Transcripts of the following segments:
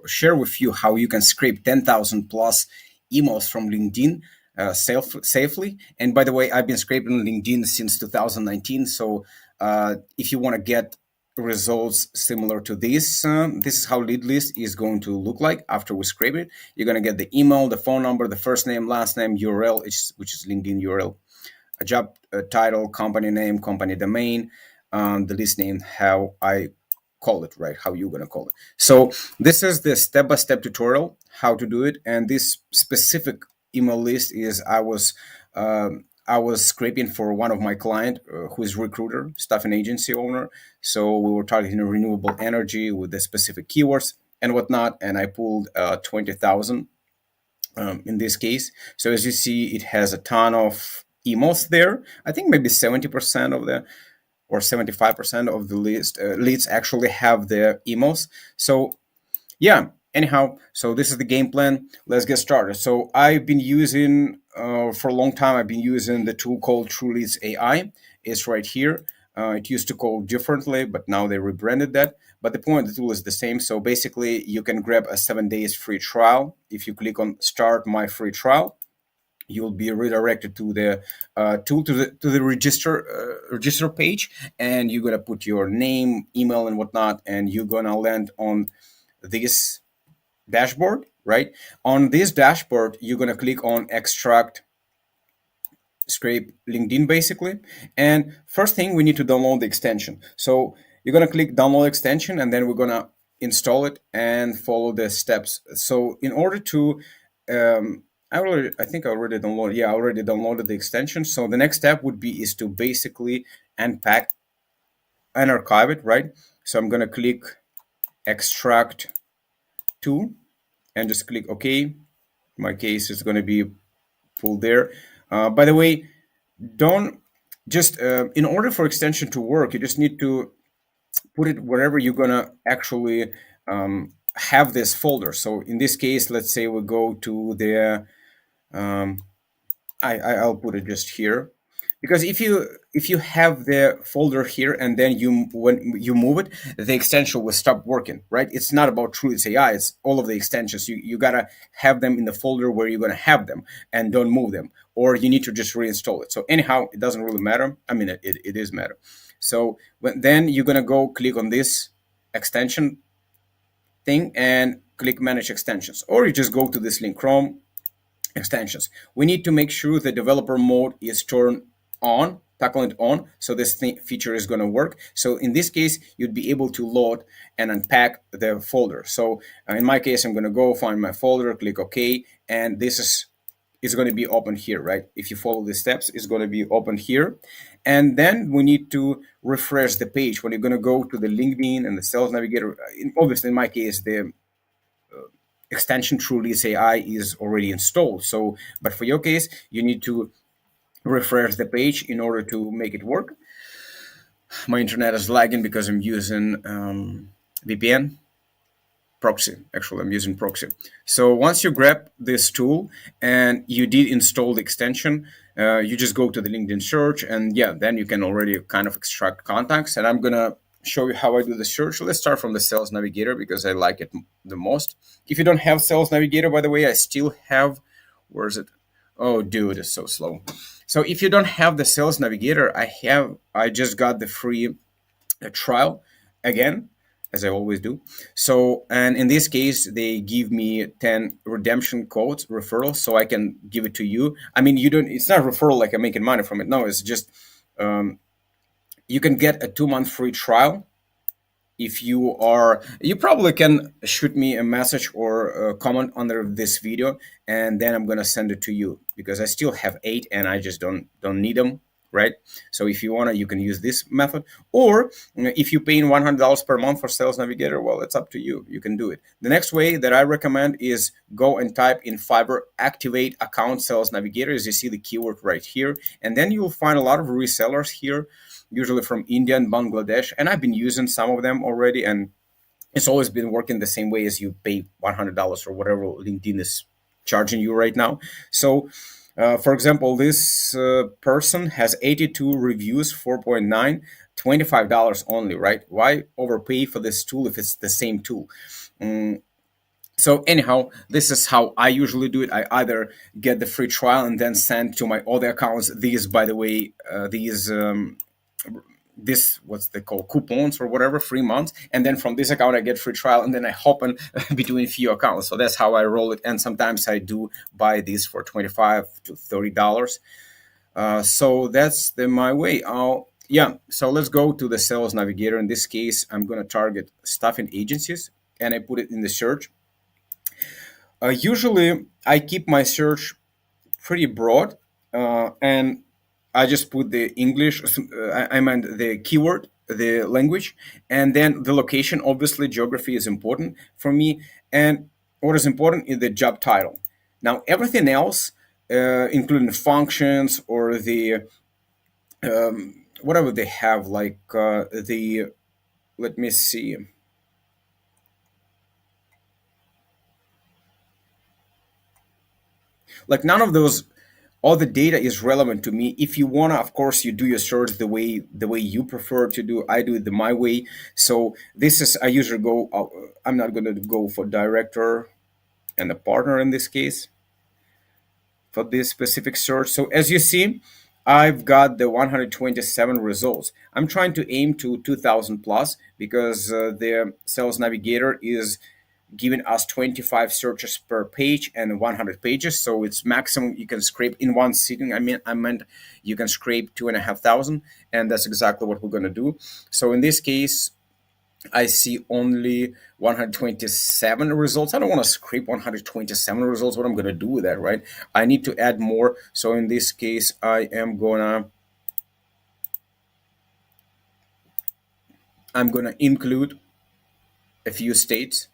share with you how you can scrape 10,000 plus emails from LinkedIn safely. And by the way, I've been scraping LinkedIn since 2019. So if you want to get results similar to this, this is how lead list is going to look like after we scrape it. You're going to get the email, the phone number, the first name, last name, URL, which is LinkedIn URL, a job title, company name, company domain, the list name, how I call it, right? How you gonna call it. So this is the step-by-step tutorial how to do it. And this specific email list is I was scraping for one of my client who is recruiter, staffing agency owner. So we were targeting renewable energy with the specific keywords and whatnot. And I pulled 20,000 in this case. So as you see, it has a ton of emails there. I think maybe 70% of the or 75% of the list leads actually have their emails. So yeah, anyhow, so this is the game plan. Let's get started. So I've been using for a long time, I've been using the tool called TrueLeads AI. It's right here. It used to call differently, but now they rebranded that. But the point of the tool is the same. So basically, you can grab a 7 days free trial. If you click on Start My Free Trial, you'll be redirected to the tool to the register page, and you're gonna put your name, email, and whatnot, and you're gonna land on this dashboard. Right on this dashboard, you're gonna click on Extract Scrape LinkedIn, basically. And first thing, we need to download the extension. So you're gonna click Download Extension, and then we're gonna install it and follow the steps. So in order to I think I already downloaded. Yeah, I already downloaded the extension. So the next step would be is to basically unpack and archive it, right? So I'm gonna click Extract To and just click OK. In my case, it's gonna be pulled there. By the way, don't just in order for extension to work, you just need to put it wherever you're gonna actually have this folder. So in this case, let's say we go to the um, I'll put it just here, because if you have the folder here and then you when you move it, the extension will stop working, right? It's not about TrueLeads AI. It's all of the extensions. You gotta have them in the folder where you're gonna have them and don't move them, or you need to just reinstall it. So anyhow, it doesn't really matter. I mean, it is matter. So then you're gonna go click on this extension thing and click Manage Extensions, or you just go to this link, Chrome extensions. We need to make sure the developer mode is turned on, tackling it on, so this feature is going to work. So in this case, you'd be able to load and unpack the folder. So in my case, I'm going to go find my folder, click OK, and this is going to be open here, right? If you follow the steps, it's going to be open here. And then we need to refresh the page. When you're going to go to the LinkedIn and the Sales Navigator, obviously in my case, the extension TrueLeads AI is already installed. So, but for your case, you need to refresh the page in order to make it work. My internet is lagging because I'm using VPN proxy. Actually, I'm using proxy. So once you grab this tool and you did install the extension, you just go to the LinkedIn search, and yeah, then you can already kind of extract contacts. And I'm gonna show you how I do the search. Let's start from the Sales Navigator because I like it the most. If you don't have Sales Navigator, by the way, I still have, where is it? Oh, dude, it's so slow. So if you don't have the Sales Navigator, I just got the free trial again, as I always do. So, and in this case, they give me 10 redemption codes, referrals, so I can give it to you. I mean, you don't, it's not referral like I'm making money from it. No, it's just, you can get a 2-month free trial. If you probably can shoot me a message or a comment under this video, and then I'm gonna send it to you because I still have 8 and I just don't need them, right? So if you wanna, you can use this method, or if you're paying $100 per month for Sales Navigator, well, it's up to you. You can do it. The next way that I recommend is go and type in Fiverr activate account Sales Navigator, as you see the keyword right here, and then you'll find a lot of resellers here, usually from India and Bangladesh, and I've been using some of them already, and it's always been working the same way as you pay $100 or whatever LinkedIn is charging you right now. So, for example, this person has 82 reviews, 4.9, $25 only, right? Why overpay for this tool if it's the same tool? So anyhow, this is how I usually do it. I either get the free trial and then send to my other accounts these, by the way, these this what's they call coupons or whatever, 3 months, and then from this account I get free trial, and then I hop on between few accounts. So that's how I roll it. And sometimes I do buy these for $25 to $30. So that's my way. Yeah. So let's go to the sales navigator. In this case, I'm going to target staffing agencies, and I put it in the search. Usually, I keep my search pretty broad, and I just put the English. I meant the keyword, the language, and then the location. Obviously, geography is important for me, and what is important is the job title. Now, everything else, including functions or the whatever they have, like the let me see, like none of those, all the data is relevant to me. If you wanna, of course, you do your search the way you prefer to do. I do it my way. So this is, I usually go, I'm not going to go for director and a partner in this case for this specific search. So as you see, I've got the 127 results. I'm trying to aim to 2000 plus, because the sales navigator is giving us 25 searches per page and 100 pages. So it's maximum you can scrape in one sitting. I meant you can scrape 2,500, and that's exactly what we're going to do. So in this case, I see only 127 results. I don't want to scrape 127 results. What I'm going to do with that, right? I need to add more. So in this case, I'm gonna include a few states.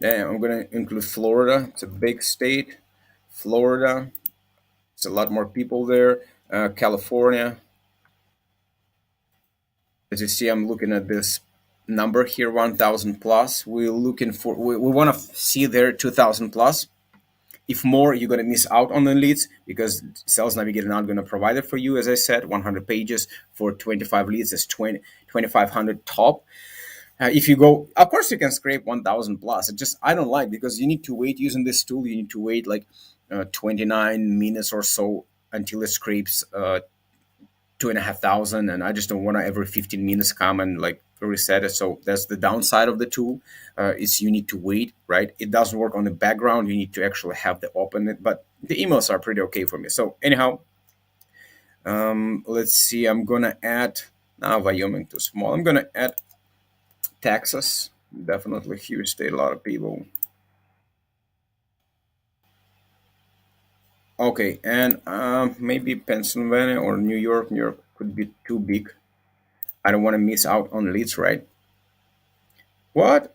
Yeah, I'm gonna include Florida. It's a big state. Florida. It's a lot more people there. California. As you see, I'm looking at this number here, 1,000 plus. We're looking for. We want to see there 2,000 plus. If more, you're going to miss out on the leads, because Sales Navigator not going to provide it for you. As I said, 100 pages for 25 leads is 2,500 top. If you go, of course, you can scrape 1,000 plus. It just, I don't like, because you need to wait using this tool. You need to wait like 29 minutes or so until it scrapes 2,500, and I just don't want to every 15 minutes come and like reset it. So that's the downside of the tool. Is you need to wait, right? It doesn't work on the background. You need to actually have to open it. But the emails are pretty okay for me. So anyhow, let's see. I'm gonna add now Wyoming too small. I'm gonna add Texas. Definitely huge state. A lot of people. Okay, and maybe Pennsylvania or New York. New York could be too big. I don't want to miss out on leads, right? What?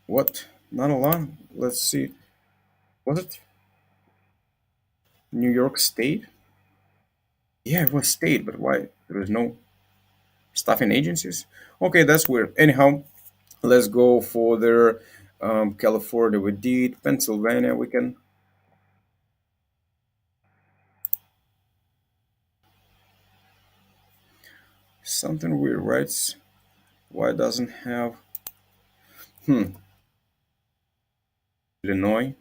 What? Not a lot. Let's see. Was it New York State? Yeah, it was state, but why? There is no staffing agencies? Okay, that's weird. Anyhow, let's go for their California we did, Pennsylvania we can. Something weird, right? Why doesn't have Illinois?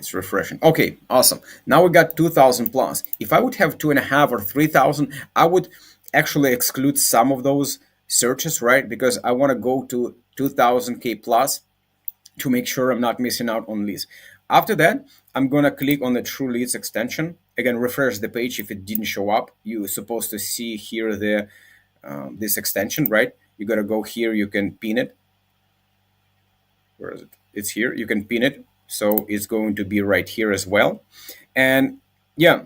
It's refreshing. Okay, awesome. Now we got 2,000 plus. If I would have two and a half or 3,000, I would actually exclude some of those searches, right? Because I want to go to 2,000K plus to make sure I'm not missing out on leads. After that, I'm going to click on the True Leads extension. Again, refresh the page if it didn't show up. You're supposed to see here the this extension, right? You got to go here. You can pin it. Where is it? It's here. You can pin it. So it's going to be right here as well. And yeah,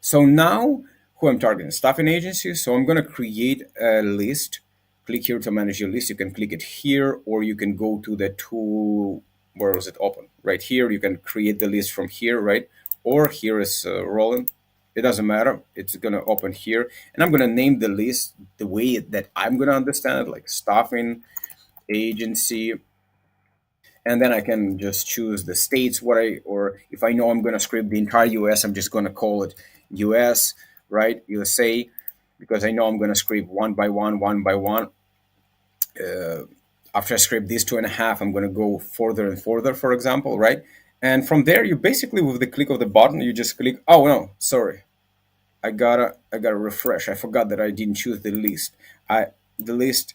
so now who I'm targeting? Staffing agency. So I'm going to create a list. Click here to manage your list. You can click it here, or you can go to the tool. Where was it open? Right here. You can create the list from here, right? Or here is Roland. It doesn't matter. It's going to open here. And I'm going to name the list the way that I'm going to understand it, like staffing agency. And then I can just choose the states or if I know I'm going to script the entire US, I'm just going to call it US, right? USA. because I know I'm going to scrape one by one by one. After I scrape these two and a half, I'm going to go further and further, for example, right? And from there, you basically, with the click of the button, you just click. Oh no, sorry, I gotta refresh. I forgot that I didn't choose the list. I the list.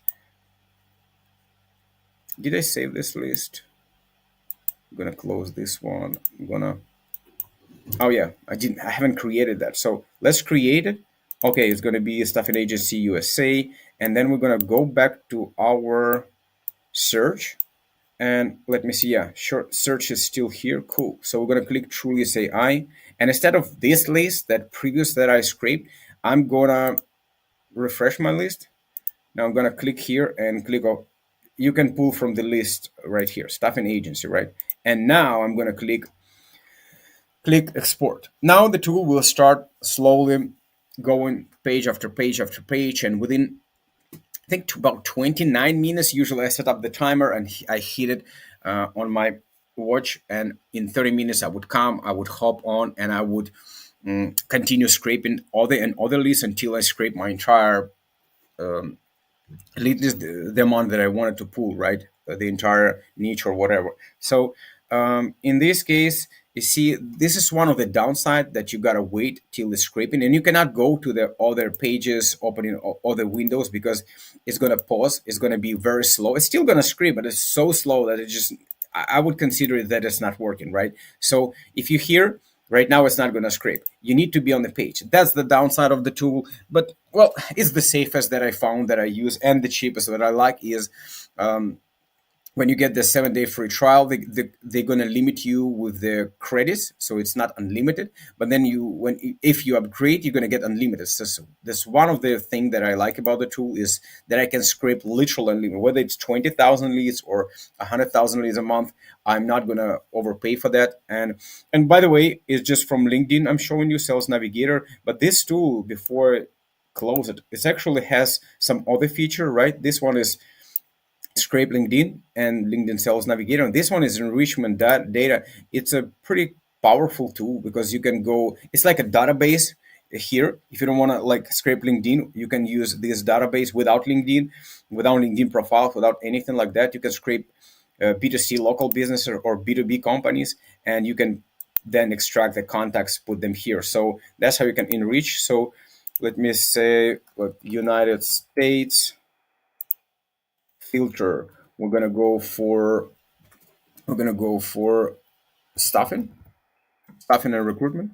Did I save this list? I'm gonna close this one. I'm gonna. Oh yeah, I didn't. I haven't created that. So let's create it. Okay, it's gonna be Staffing Agency USA, and then we're gonna go back to our search. And let me see. Yeah, sure. Search is still here. Cool. So we're gonna click Truly AI, and instead of this list that previous that I scraped, I'm gonna refresh my list. Now I'm gonna click here and click on. You can pull from the list right here, Staffing Agency, right? And now I'm gonna click export. Now the tool will start slowly going page after page after page, and within I think about 29 minutes, usually I set up the timer and I hit it on my watch, and in 30 minutes I would hop on, and I would continue scraping other and other lists until I scrape my entire at least the amount that I wanted to pull, right? The entire niche or whatever. So in this case, you see, this is one of the downside that you gotta wait till the scraping, and you cannot go to the other pages, opening other windows, because it's gonna pause. It's gonna be very slow. It's still gonna scrape, but it's so slow that it just I would consider it that it's not working, right? So if you hear right now, it's not going to scrape. You need to be on the page. That's the downside of the tool. But well, it's the safest that I found that I use, and the cheapest that I like is when you get the 7 day free trial, they're going to limit you with the credits, so it's not unlimited. But then if you upgrade, you're going to get unlimited. So that's one of the things that I like about the tool, is that I can scrape literally unlimited, whether it's 20,000 leads or 100,000 leads a month. I'm not going to overpay for that. And by the way, it's just from LinkedIn. I'm showing you Sales Navigator, but this tool, before close it, it actually has some other feature, right? This one is scrape LinkedIn and LinkedIn Sales Navigator. And this one is enrichment data. It's a pretty powerful tool, because you can go, it's like a database here. If you don't want to like scrape LinkedIn, you can use this database without LinkedIn profile, without anything like that. You can scrape B2C local business or B2B companies, and you can then extract the contacts, put them here. So that's how you can enrich. So let me say United States filter. We're gonna go for staffing, staffing and recruitment.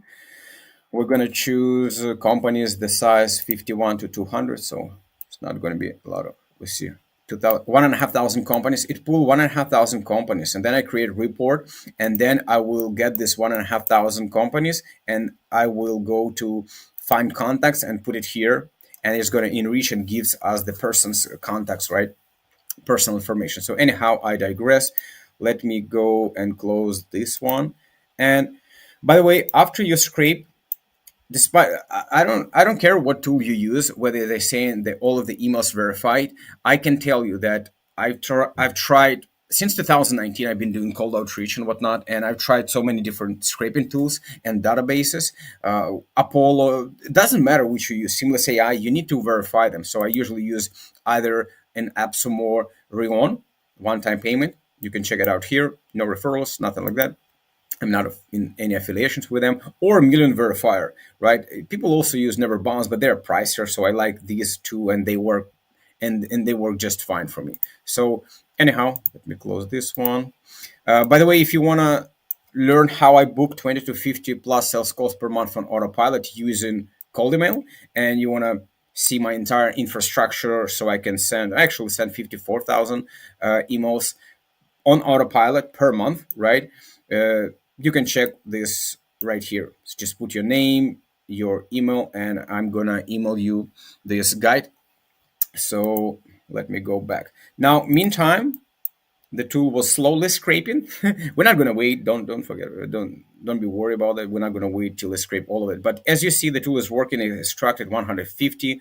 We're gonna choose companies the size 51 to 200. So it's not gonna be a lot of. Let's see. 2000, 1,500 companies. It pull 1,500 companies, and then I create a report, and then I will get this 1,500 companies, and I will go to find contacts and put it here, and it's going to enrich and gives us the person's contacts, right? Personal information. So anyhow, I digress. Let me go and close this one. And by the way, after you scrape, despite I don't care what tool you use, whether they're saying that all of the emails verified. I can tell you that I've tried since 2019. I've been doing cold outreach and whatnot, and I've tried so many different scraping tools and databases. Apollo, it doesn't matter which you use. Seamless AI, you need to verify them. So I usually use either an AppSum or Rion, one-time payment. You can check it out here. No referrals, nothing like that. I'm not in any affiliations with them, or a Million Verifier, right? People also use Never Bounce, but they're pricier, so I like these two, and they work, and they work just fine for me. So anyhow, let me close this one. By the way, if you wanna learn how I book 20 to 50 plus sales calls per month on autopilot using cold email, and you wanna see my entire infrastructure, so I actually send 54,000 emails on autopilot per month, right? Uh, you can check this right here. So just put your name, your email, and I'm gonna email you this guide. So let me go back. Now, meantime, the tool was slowly scraping. We're not gonna wait. Don't forget. Don't be worried about it. We're not gonna wait till it scrape all of it. But as you see, the tool is working. It extracted 150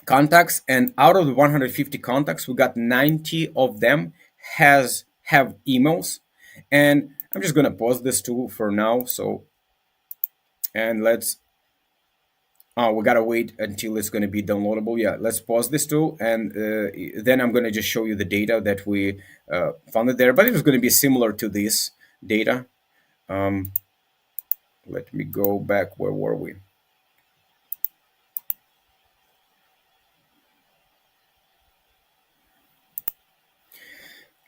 contacts, and out of the 150 contacts, we got 90 of them have emails. And I'm just going to pause this tool for now. So, and let's We gotta wait until it's gonna be downloadable. Yeah, let's pause this tool, and then I'm gonna just show you the data that we found it there. But it was gonna be similar to this data. Um, Let me go back. Where were we?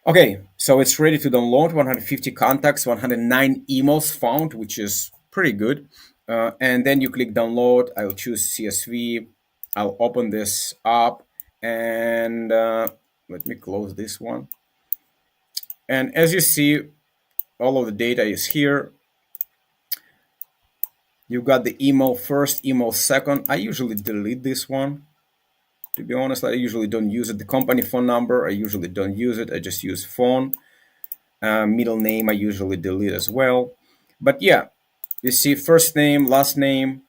Okay, so it's ready to download. 150 contacts, 109 emails found, which is pretty good. And then you click download. I'll choose CSV. I'll open this up, and let me close this one. And as you see, all of the data is here. You got the email first, email second. I usually delete this one. To be honest, I usually don't use it. The company phone number, I usually don't use it. I just use phone. Middle name, I usually delete as well. But yeah, you see first name, last name,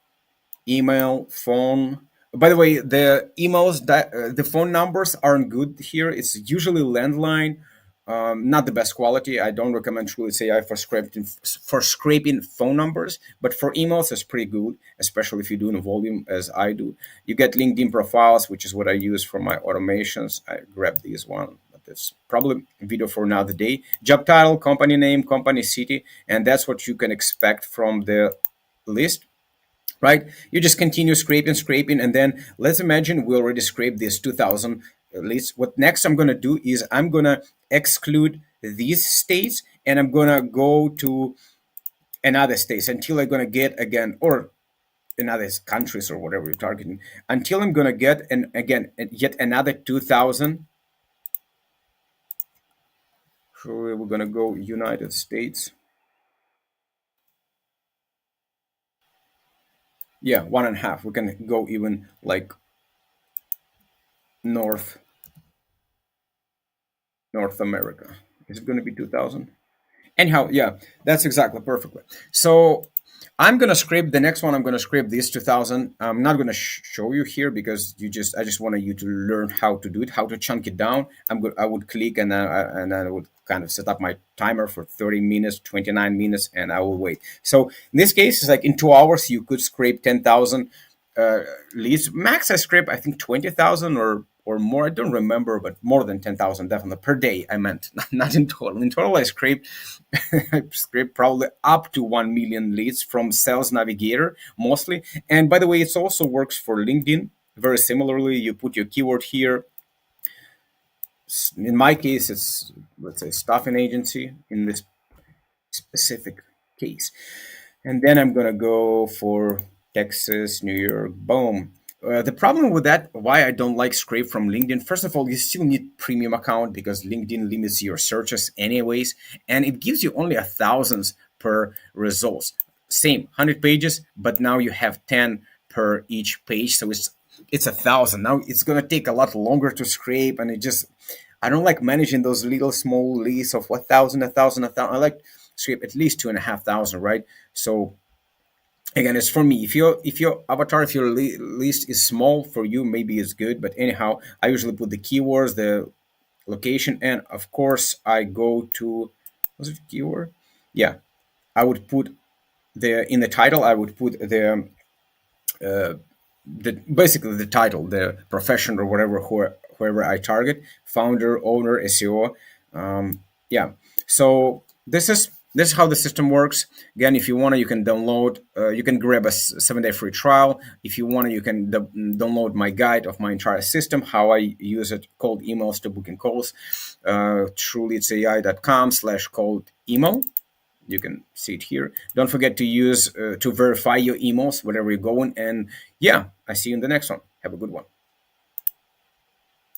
email, phone. By the way, the emails, the phone numbers aren't good here. It's usually landline, not the best quality. I don't recommend truly CI for scraping phone numbers, but for emails, it's pretty good, especially if you're doing a volume as I do. You get LinkedIn profiles, which is what I use for my automations. I grab these one, but it's probably a video for another day. Job title, company name, company city, and that's what you can expect from the list, right? You just continue scraping, scraping, and then let's imagine we already scraped this 2000 leads. What next I'm going to do is I'm going to exclude these states, and I'm going to go to another states until I'm going to get again, or another countries or whatever you're targeting, until I'm going to get, and again, yet another 2000. So we're going to go United States. Yeah, one and a half. We can go even like North North America. Is it going to be 2000? Anyhow, yeah, that's exactly perfectly. So I'm gonna scrape the next one. I'm gonna scrape this 2000. I'm not gonna show you here because I just wanted you to learn how to do it, how to chunk it down. I would click, and then I would kind of set up my timer for 30 minutes, 29 minutes, and I will wait. So in this case, it's like in 2 hours you could scrape 10,000 uh, leads. Max I scrape I think 20,000 or more. I don't remember, but more than 10,000 definitely per day. I meant not in total. In total, I scraped I scraped probably up to 1 million leads from Sales Navigator mostly. And by the way, it also works for LinkedIn. Very similarly, you put your keyword here. In my case, it's, let's say, staffing agency in this specific case. And then I'm gonna go for Texas, New York, boom. The problem with that, why I don't like scrape from LinkedIn, first of all, you still need premium account because LinkedIn limits your searches anyways, and it gives you only a thousands per results. Same, 100 pages, but now you have 10 per each page, so it's a thousand. Now it's gonna take a lot longer to scrape, and it just, I don't like managing those little small lists of 1,000, 1,000, 1,000. I like scrape at least 2,500, right? So again, it's for me. If your avatar, if your list is small for you, maybe it's good. But anyhow, I usually put the keywords, the location, and of course I go to, was it keyword? Yeah, I would put the, in the title I would put uh, the basically the title, the profession or whatever, whoever I target, founder, owner, SEO. Yeah. So this is how the system works. Again, if you want to, you can download. You can grab a 7-day free trial. If you want to, you can download my guide of my entire system, how I use it, cold emails to booking calls. Truleadsai.com/cold email. You can see it here. Don't forget to use to verify your emails wherever you're going. And yeah, I see you in the next one. Have a good one.